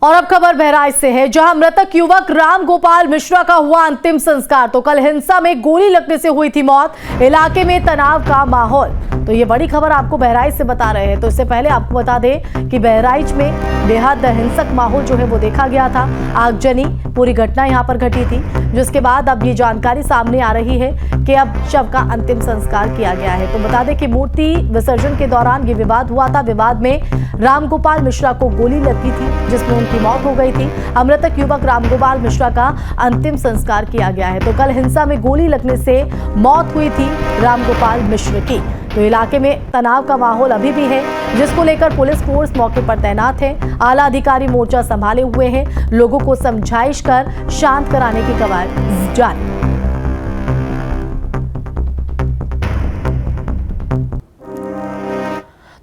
और अब खबर बहराइच से है, जहां मृतक युवक राम गोपाल मिश्रा का हुआ अंतिम संस्कार। तो कल हिंसा में गोली लगने से हुई थी मौत। इलाके में तनाव का माहौल। तो ये बड़ी खबर आपको बहराइच से बता रहे हैं। तो इससे पहले आपको बता दें कि बहराइच में बेहद हिंसक माहौल जो है वो देखा गया था। आगजनी पूरी घटना यहां पर घटी थी, जिसके बाद अब ये जानकारी सामने आ रही है कि अब शव का अंतिम संस्कार किया गया है। तो बता दें कि मूर्ति विसर्जन के दौरान ये विवाद हुआ था। विवाद में राम गोपाल मिश्रा को गोली लगी थी, जिसमें उनकी मौत हो गई थी। मृतक युवक राम गोपाल मिश्रा का अंतिम संस्कार किया गया है। तो कल हिंसा में गोली लगने से मौत हुई थी राम गोपाल मिश्रा की। तो इलाके में तनाव का माहौल अभी भी है, जिसको लेकर पुलिस फोर्स मौके पर तैनात है। आला अधिकारी मोर्चा संभाले हुए हैं। लोगों को समझाइश कर शांत कराने की कवायद जारी।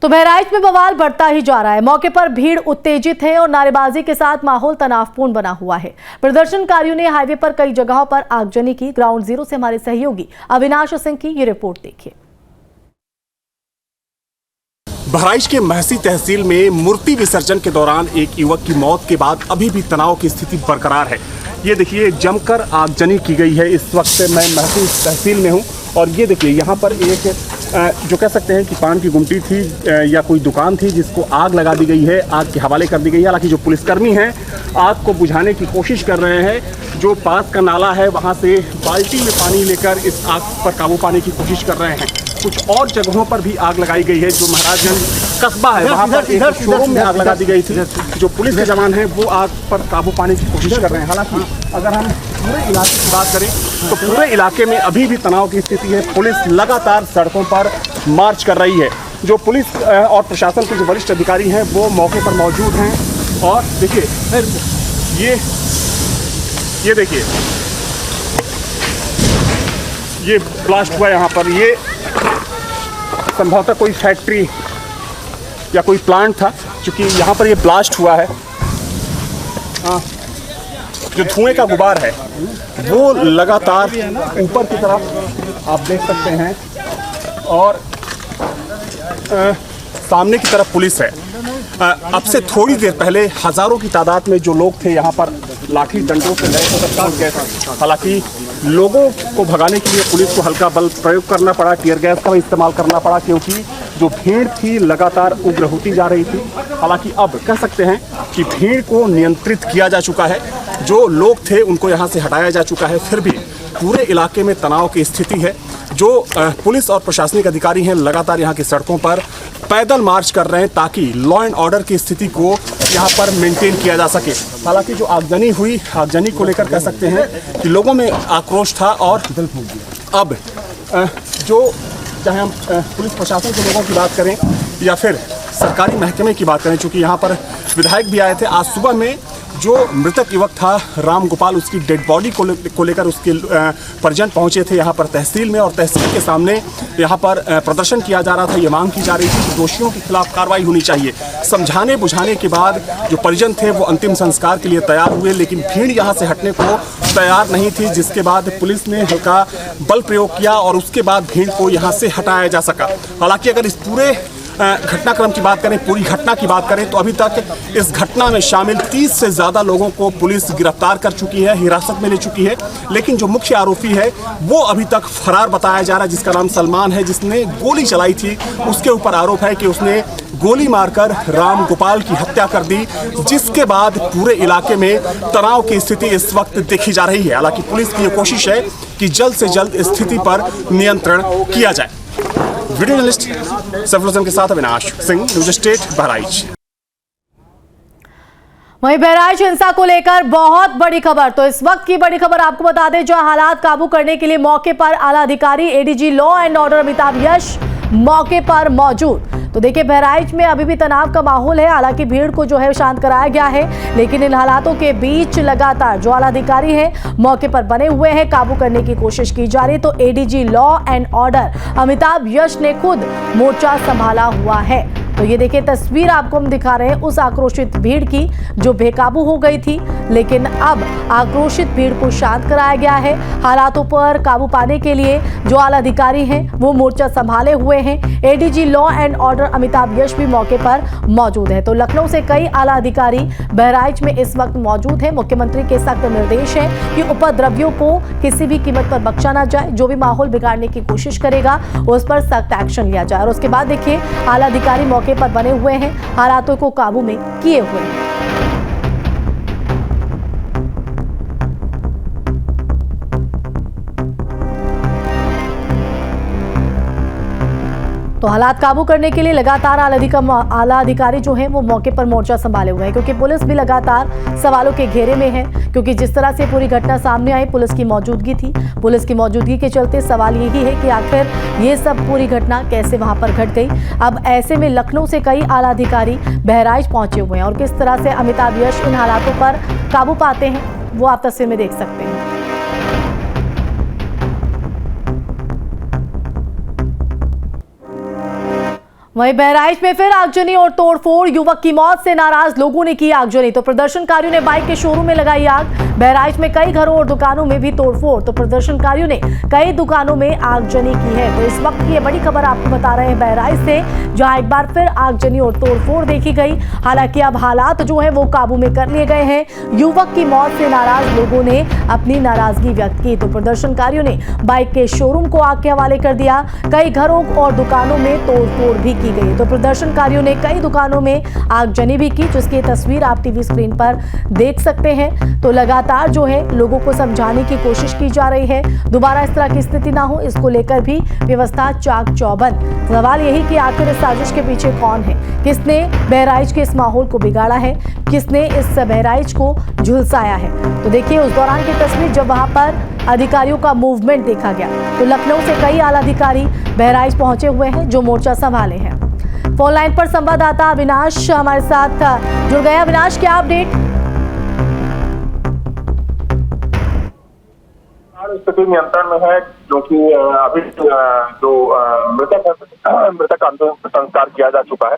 तो बहराइच में बवाल बढ़ता ही जा रहा है। मौके पर भीड़ उत्तेजित है और नारेबाजी के साथ माहौल तनावपूर्ण बना हुआ है। प्रदर्शनकारियों ने हाईवे पर कई जगहों पर आगजनी की। ग्राउंड जीरो से हमारे सहयोगी अविनाश सिंह की ये रिपोर्ट देखिए। बहराइच के महसी तहसील में मूर्ति विसर्जन के दौरान एक युवक की मौत के बाद अभी भी तनाव की स्थिति बरकरार है। ये देखिए, जमकर आगजनी की गई है। इस वक्त मैं महसी तहसील में हूँ और ये देखिए, यहाँ पर एक जो कह सकते हैं कि पान की गुमटी थी या कोई दुकान थी, जिसको आग लगा दी गई है, आग के हवाले कर दी गई है। हालांकि जो पुलिसकर्मी हैं आग को बुझाने की कोशिश कर रहे हैं। जो पास का नाला है वहाँ से बाल्टी में पानी लेकर इस आग पर काबू पाने की कोशिश कर रहे हैं। कुछ और जगहों पर भी आग लगाई गई है। जो महाराजगंज कस्बा है वहाँ पर एक शोरूम में आग लगा दी गई थी। जो पुलिस के जवान हैं वो आग पर काबू पाने की कोशिश कर रहे हैं। हालांकि अगर हम पूरे इलाके की बात करें तो पूरे इलाके में अभी भी तनाव की स्थिति है। पुलिस लगातार सड़कों पर मार्च कर रही है। जो पुलिस और प्रशासन के जो वरिष्ठ अधिकारी हैं वो मौके पर मौजूद हैं। और देखिए, ये देखिए, ये ब्लास्ट हुआ यहाँ पर। ये संभवतः कोई फैक्ट्री या कोई प्लांट था, क्योंकि यहाँ पर ये ब्लास्ट हुआ है। जो धुएं का गुबार है वो लगातार ऊपर की तरफ आप देख सकते हैं और सामने की तरफ पुलिस है। अब से थोड़ी देर पहले हजारों की तादाद में जो लोग थे यहाँ पर लाठी डंडों से लड़े थे। हालांकि लोगों को भगाने के लिए पुलिस को हल्का बल प्रयोग करना पड़ा, टीयर गैस का भी इस्तेमाल करना पड़ा, क्योंकि जो भीड़ थी लगातार उग्र होती जा रही थी। हालांकि अब कह सकते हैं कि भीड़ को नियंत्रित किया जा चुका है। जो लोग थे उनको यहाँ से हटाया जा चुका है। फिर भी पूरे इलाके में तनाव की स्थिति है। जो पुलिस और प्रशासनिक अधिकारी हैं लगातार यहाँ की सड़कों पर पैदल मार्च कर रहे हैं, ताकि लॉ एंड ऑर्डर की स्थिति को यहाँ पर मेंटेन किया जा सके। हालांकि जो आगजनी हुई, आगजनी को लेकर कह सकते हैं कि लोगों में आक्रोश था। और अब जो चाहे हम पुलिस प्रशासन के लोगों की बात करें या फिर सरकारी महकमे की बात करें, चूँकि यहाँ पर विधायक भी आए थे। आज सुबह में जो मृतक युवक था राम गोपाल, उसकी डेड बॉडी को लेकर उसके परिजन पहुंचे थे यहाँ पर तहसील में। और तहसील के सामने यहाँ पर प्रदर्शन किया जा रहा था। ये मांग की जा रही थी कि दोषियों के खिलाफ कार्रवाई होनी चाहिए। समझाने बुझाने के बाद जो परिजन थे वो अंतिम संस्कार के लिए तैयार हुए, लेकिन भीड़ यहाँ से हटने को तैयार नहीं थी, जिसके बाद पुलिस ने हल्का बल प्रयोग किया और उसके बाद भीड़ को यहाँ से हटाया जा सका। हालांकि अगर इस पूरे घटनाक्रम की बात करें, पूरी घटना की बात करें, तो अभी तक इस घटना में शामिल 30 से ज़्यादा लोगों को पुलिस गिरफ्तार कर चुकी है, हिरासत में ले चुकी है। लेकिन जो मुख्य आरोपी है वो अभी तक फरार बताया जा रहा है, जिसका नाम सलमान है, जिसने गोली चलाई थी। उसके ऊपर आरोप है कि उसने गोली मारकर राम गोपाल की हत्या कर दी, जिसके बाद पूरे इलाके में तनाव की स्थिति इस वक्त देखी जा रही है। हालांकि पुलिस की ये कोशिश है कि जल्द से जल्द स्थिति पर नियंत्रण किया जाए। वीडियो जर्नलिस्ट सफल के साथ अविनाश सिंह, न्यूज स्टेट बहराइच। वहीं बहराइच हिंसा को लेकर बहुत बड़ी खबर। तो इस वक्त की बड़ी खबर आपको बता दें, जो हालात काबू करने के लिए मौके पर आला अधिकारी ADG law and order Amitabh Yash मौके पर मौजूद। तो देखिए, बहराइच में अभी भी तनाव का माहौल है। हालांकि भीड़ को जो है शांत कराया गया है, लेकिन इन हालातों के बीच लगातार जो आला अधिकारी हैं मौके पर बने हुए हैं, काबू करने की कोशिश की जा रही। तो ADG law and order Amitabh Yash ने खुद मोर्चा संभाला हुआ है। तो ये देखिए तस्वीर आपको हम दिखा रहे हैं उस आक्रोशित भीड़ की जो बेकाबू हो गई थी, लेकिन अब आक्रोशित भीड़ को शांत कराया गया है। हालातों पर काबू पाने के लिए जो आला अधिकारी हैं वो मोर्चा संभाले हुए हैं। ADG law and order Amitabh Yash भी मौके पर मौजूद है। तो लखनऊ से कई आला अधिकारी बहराइच में इस वक्त मौजूद है। मुख्यमंत्री के सख्त निर्देश है कि उपद्रवियों को किसी भी कीमत पर बख्शा ना जाए। जो भी माहौल बिगाड़ने की कोशिश करेगा उस पर सख्त एक्शन लिया जाए। और उसके बाद देखिए आला अधिकारी मौके पर बने हुए हैं, हालातों को काबू में किए हुए हैं। तो हालात काबू करने के लिए लगातार आला अधिकारी जो हैं वो मौके पर मोर्चा संभाले हुए हैं, क्योंकि पुलिस भी लगातार सवालों के घेरे में है। क्योंकि जिस तरह से पूरी घटना सामने आई, पुलिस की मौजूदगी थी। पुलिस की मौजूदगी के चलते सवाल यही है कि आखिर ये सब पूरी घटना कैसे वहां पर घट गई। अब ऐसे में लखनऊ से कई आला अधिकारी बहराइच पहुंचे हुए हैं और किस तरह से अमिताभ यश इन हालातों पर काबू पाते हैं वो आप तस्वीर में देख सकते हैं। वहीं बहराइच में फिर आगजनी और तोड़फोड़, युवक की मौत से नाराज लोगों ने की आगजनी। तो प्रदर्शनकारियों ने बाइक के शोरूम में लगाई आग। बहराइच में कई घरों और दुकानों में भी तोड़फोड़, तो प्रदर्शनकारियों ने कई दुकानों में आगजनी की है। तो इस वक्त की ये बड़ी खबर आपको बता रहे हैं बहराइच से, जहां एक बार फिर आगजनी और तोड़फोड़ देखी गई। हालांकि अब हालात जो है वो काबू में कर लिए गए हैं। युवक की मौत से नाराज लोगों ने अपनी नाराजगी व्यक्त की। तो प्रदर्शनकारियों ने बाइक के शोरूम को आग के हवाले कर दिया। कई घरों और दुकानों में तोड़फोड़ भी की गई। तो प्रदर्शनकारियों ने कई दुकानों में आगजनी भी की, जिसकी तस्वीर आप टीवी स्क्रीन पर देख सकते हैं। तो लगातार जो है लोगों को समझाने की कोशिश की जा रही है, दोबारा इस तरह की स्थिति ना हो, इसको लेकर भी व्यवस्था चाक चौबंद। सवाल यही कि आखिर इस साजिश के पीछे कौन है, किसने बहराइच के इस माहौल को बिगाड़ा है, किसने इस बहराइच को झुलसाया है। तो देखिए उस दौरान की तस्वीर जब वहां पर अधिकारियों का मूवमेंट देखा गया। तो लखनऊ से कई आला अधिकारी बहराइच पहुंचे हुए हैं जो मोर्चा संभाले हैं। फोन लाइन पर संवाददाता अविनाश हमारे साथ जुड़ गए। अविनाश, क्या अपडेट? स्थिति नियंत्रण में है, क्योंकि अभी जो मृतक का अंतिम संस्कार किया जा चुका है।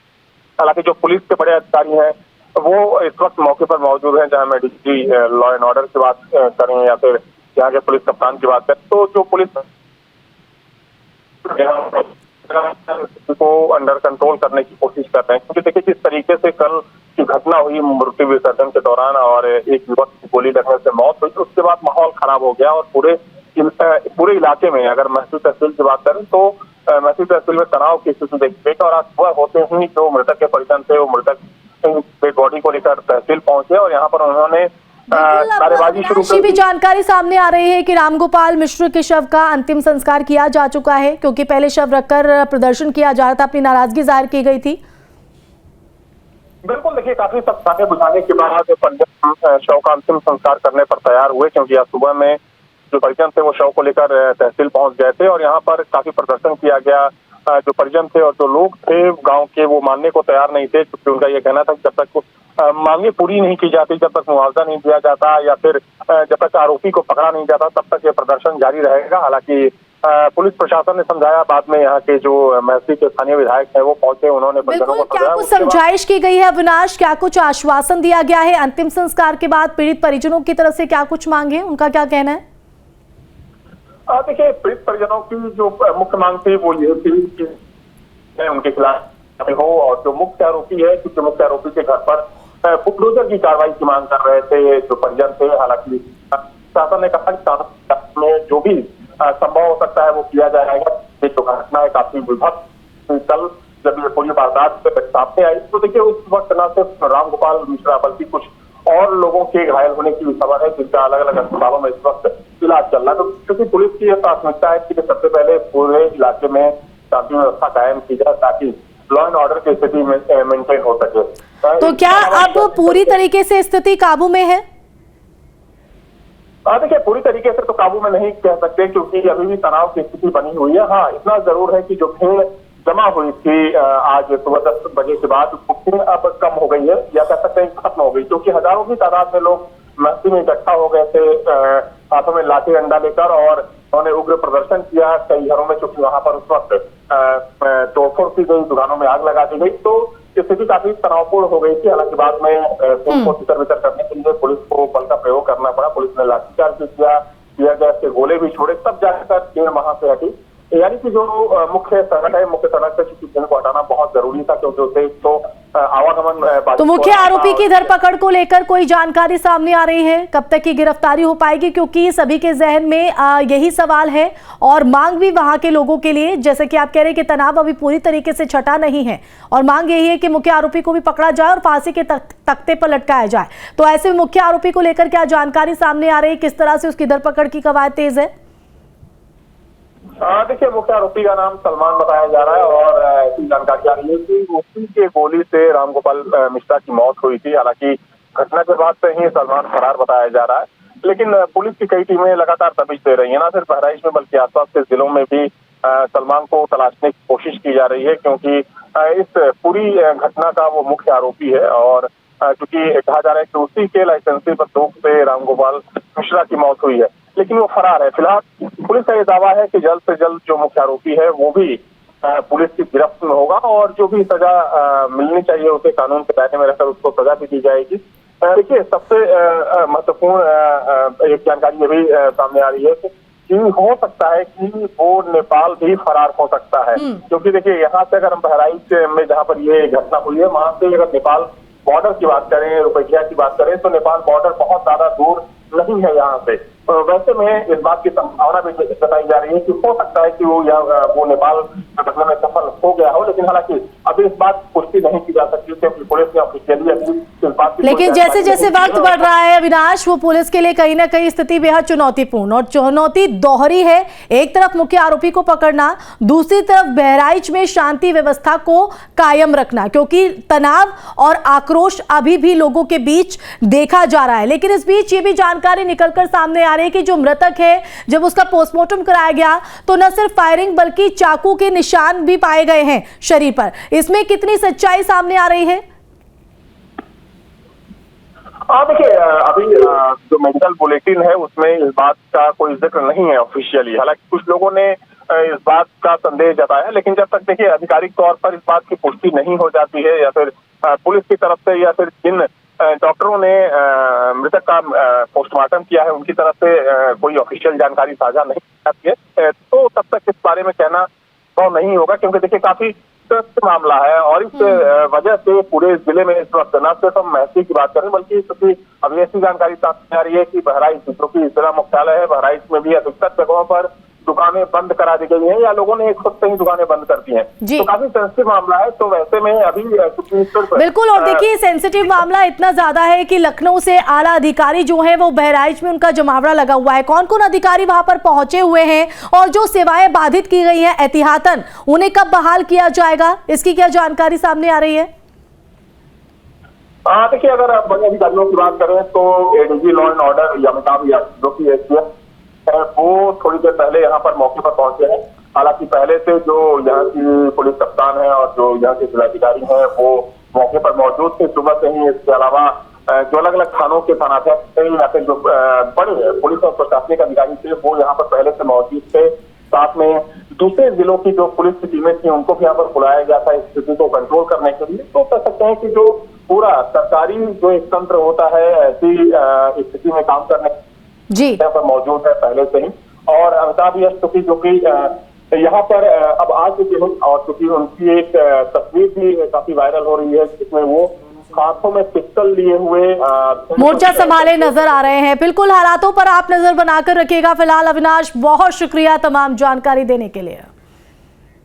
हालांकि जो पुलिस के बड़े अधिकारी हैं वो इस वक्त मौके पर मौजूद हैं, जहां एडीजी लॉ एंड ऑर्डर की बात करें या फिर यहाँ के पुलिस कप्तान की बात करें, तो जो पुलिस को अंडर कंट्रोल करने की कोशिश कर रहे हैं। क्योंकि देखिए जिस तरीके से कल की घटना हुई मूर्ति विसर्जन के दौरान और एक युवक की गोली लगने से मौत हुई, उसके बाद माहौल खराब हो गया और पूरे इलाके में, अगर महसूस तहसील की बात करें तो महसूस तहसील में तनाव की स्थिति देखी गई। और आज सुबह होते ही जो मृतक के परिजन थे वो मृतक डेड बॉडी को लेकर तहसील पहुंचे और यहाँ पर उन्होंने कार्यवाही शुरू कर दी। भी जानकारी सामने आ रही है कि रामगोपाल मिश्र के शव का अंतिम संस्कार किया जा चुका है, क्योंकि पहले शव रखकर प्रदर्शन किया जा रहा था, अपनी नाराजगी जाहिर की गई थी। बिल्कुल, देखिए काफी सप्ताह बुझाने के बाद परिजन शव का अंतिम संस्कार करने पर तैयार हुए, क्योंकि आज सुबह में जो परिजन थे वो शव को लेकर तहसील पहुंच गए थे और यहाँ पर काफी प्रदर्शन किया गया। जो परिजन थे और जो लोग थे गांव के, वो मानने को तैयार नहीं थे, क्योंकि उनका ये कहना था कि जब तक मांगे पूरी नहीं की जाती, जब तक मुआवजा नहीं दिया जाता या फिर जब तक आरोपी को पकड़ा नहीं जाता, तब तक ये प्रदर्शन जारी रहेगा। हालांकि पुलिस प्रशासन ने समझाया, बाद में यहाँ के जो महसी के स्थानीय विधायक हैं वो पहुंचे, उन्होंने परिजनों को क्या कुछ समझाइश की गई है अविनाश, क्या कुछ आश्वासन दिया गया है? अंतिम संस्कार के बाद पीड़ित परिजनों की तरफ से क्या कुछ मांगे, उनका क्या कहना है? देखिए पीड़ित परिजनों की जो मुख्य मांग थी वो ये थी कि उनके खिलाफ हो, और जो मुख्य आरोपी है, क्योंकि मुख्य आरोपी के घर पर बुलडोजर की कार्रवाई की मांग कर रहे थे जो परिजन थे। हालांकि शासन ने कहा कि में जो भी संभव हो सकता है वो किया जाएगा। ये जो घटना है काफी विभत्स, कल जब ये पूरी वारदात सामने आई तो देखिए उस वक्त न सिर्फ रामगोपाल मिश्रा बल्कि कुछ और लोगों के घायल होने की भी खबर है, जिनका अलग अलग अस्पतालों में इस वक्त इलाज चल रहा है। तो क्योंकि पुलिस की यह प्राथमिकता है कि सबसे पहले पूरे इलाके में शांति व्यवस्था कायम की जाए ताकि लॉ एंड ऑर्डर की स्थिति मेंटेन हो सके। तो क्या अब पूरी तरीके से स्थिति काबू में है? देखिए पूरी तरीके से तो काबू में नहीं कह सकते, क्योंकि अभी भी तनाव की स्थिति बनी हुई है। हाँ, इतना जरूर है कि जो भीड़ जमा हुई थी आज सुबह 10 बजे के बाद, भीड़ अब कम हो गई है या कह सकते हैं खत्म हो गई, क्योंकि हजारों की तादाद में लोग मस्ती में इकट्ठा हो गए थे, हाथों में लाठी डंडा लेकर, और उन्होंने उग्र प्रदर्शन किया कई घरों में, क्योंकि वहां पर उस वक्त तोड़फोड़ की गई, दुकानों में आग लगा दी गई। तो स्थिति काफी तनावपूर्ण हो गई थी। हालांकि बाद में सीन को तितर बितर करने के लिए पुलिस को बल का प्रयोग करना पड़ा। पुलिस ने लाठीचार्ज भी किया, गैस के गोले भी छोड़े, तब जाकर भीड़ वहां से हटी। यानी कि जो मुख्य सड़क है, मुख्य सड़क से किसी भीड़ को हटाना बहुत जरूरी था, क्योंकि उससे तो आवागमन। तो मुख्य आरोपी की धरपकड़ को लेकर कोई जानकारी सामने आ रही है? कब तक की गिरफ्तारी हो पाएगी? क्योंकि सभी के जहन में यही सवाल है और मांग भी वहां के लोगों के लिए, जैसे कि आप कह रहे हैं कि तनाव अभी पूरी तरीके से छटा नहीं है और मांग यही है कि मुख्य आरोपी को भी पकड़ा जाए और फांसी के तख्ते पर लटकाया जाए। तो ऐसे में मुख्य आरोपी को लेकर क्या जानकारी सामने आ रही है? किस तरह से उसकी धरपकड़ की कवायद तेज है? देखिए, मुख्य आरोपी का नाम सलमान बताया जा रहा है और ऐसी जानकारी आ रही है कि उसी के गोली से रामगोपाल मिश्रा की मौत हुई थी। हालांकि घटना के बाद से ही सलमान फरार बताया जा रहा है, लेकिन पुलिस की कई टीमें लगातार तबीज दे रही है, ना सिर्फ बहराइच में बल्कि आसपास के जिलों में भी सलमान को तलाशने की कोशिश की जा रही है, क्योंकि इस पूरी घटना का वो मुख्य आरोपी है। और चूंकि कहा जा रहा है कि उसी के लाइसेंसी बंदूक से रामगोपाल मिश्रा की मौत हुई है, लेकिन वो फरार है। फिलहाल पुलिस का ये दावा है कि जल्द से जल्द जो मुख्य आरोपी है वो भी पुलिस की गिरफ्त में होगा और जो भी सजा मिलनी चाहिए उसे कानून के दायरे में रहकर उसको सजा भी दी जाएगी। देखिए, सबसे महत्वपूर्ण एक जानकारी ये भी सामने आ रही है कि हो सकता है कि वो नेपाल भी फरार हो सकता है, क्योंकि देखिए यहाँ से अगर हम बहराइच में जहाँ पर ये घटना हुई है वहां से अगर नेपाल बॉर्डर की बात करें, रुपैया की बात करें, तो नेपाल बॉर्डर बहुत ज्यादा दूर नहीं है यहाँ से। वैसे में इस बात की संभावना भी बताई जा रही है कि हो सकता है कि वो नेपाल घटना में सफल हो गया हो, लेकिन हालांकि अभी इस बात की पुष्टि नहीं की जा सकती, क्योंकि पुलिस ने ऑफिशियली अभी इस बात की। लेकिन जैसे जैसे वक्त बढ़ रहा है अविनाश, वो पुलिस के लिए कहीं ना कहीं स्थिति बेहद चुनौतीपूर्ण और चुनौती दोहरी है। एक तरफ मुख्य आरोपी को पकड़ना, दूसरी तरफ बहराइच में शांति व्यवस्था को कायम रखना, क्योंकि तनाव और आक्रोश अभी भी लोगों के बीच देखा जा रहा है। लेकिन इस बीच ये भी जानकारी निकलकर सामने आ रही है कि जो मृतक है, जब उसका पोस्टमार्टम कराया गया तो न सिर्फ फायरिंग बल्कि चाकू के निशान भी पाए गए हैं शरीर पर। इसमें कितनी सच्चाई सामने आ रही है? देखिए, अभी जो मेडिकल बुलेटिन है उसमें इस बात का कोई जिक्र नहीं है ऑफिशियली। हालांकि कुछ लोगों ने इस बात का संदेह जताया, लेकिन जब तक देखिए आधिकारिक तौर पर इस बात की पुष्टि नहीं हो जाती है या फिर पुलिस की तरफ से या फिर जिन डॉक्टरों ने मृतक का पोस्टमार्टम किया है उनकी तरफ से कोई ऑफिशियल जानकारी साझा नहीं की जाती है, तो तब तक इस बारे में कहना संभव नहीं होगा, क्योंकि देखिए काफी मामला है और इस वजह से पूरे जिले में इस वक्त न सिर्फ हम महसी की बात करें बल्कि क्योंकि अभी ऐसी जानकारी सामने आ रही है कि बहराइच, जो कि जिला मुख्यालय है, बहराइच में भी अधिकतर जगहों पर दुकानें बंद करा दी गई हैं या लोगों ने खुद से ही दुकानें बंद कर दी हैं। तो काफी सेंसिटिव मामला है, तो वैसे में अभी बिल्कुल। और देखिए, सेंसिटिव मामला इतना ज्यादा है कि लखनऊ से आला अधिकारी जो है वो बहराइच में उनका जमावड़ा लगा हुआ है। कौन कौन अधिकारी वहां पर पहुंचे हुए हैं और जो सेवाएं बाधित की गई हैं एहतियातन, उन्हें कब बहाल किया जाएगा, इसकी क्या जानकारी सामने आ रही है? देखिए, अगर बड़े अधिकारियों की बात करें तो ADG law and order Amitabh Yadav जो की एसपीएफ है वो थोड़ी देर पहले यहाँ पर मौके पर पहुंचे हैं। हालांकि पहले से जो यहाँ की पुलिस कप्तान है और जो यहाँ के जिलाधिकारी हैं वो मौके पर मौजूद थे सुबह से ही। इसके अलावा जो अलग अलग थानों के थानाध्यक्ष थे या फिर जो बड़े पुलिस और प्रशासनिक अधिकारी थे वो यहाँ पर पहले से मौजूद थे। साथ में दूसरे जिलों की जो पुलिस की टीमें थी उनको भी यहाँ पर बुलाया गया था स्थिति को कंट्रोल करने के लिए। तो कह सकते हैं कि जो पूरा सरकारी जो एक तंत्र होता है ऐसी स्थिति में काम करने जी यहाँ पर मौजूद है पहले से ही। और अमिताभ यादव जो कि यहाँ पर अब आ चुके हैं और चूंकि उनकी एक तस्वीर भी काफी वायरल हो रही है जिसमें वो हाथों में पिस्टल लिए हुए मोर्चा संभाले नजर आ रहे हैं। बिल्कुल, हालातों पर आप नजर बनाकर रखिएगा। फिलहाल अविनाश, बहुत शुक्रिया तमाम जानकारी देने के लिए।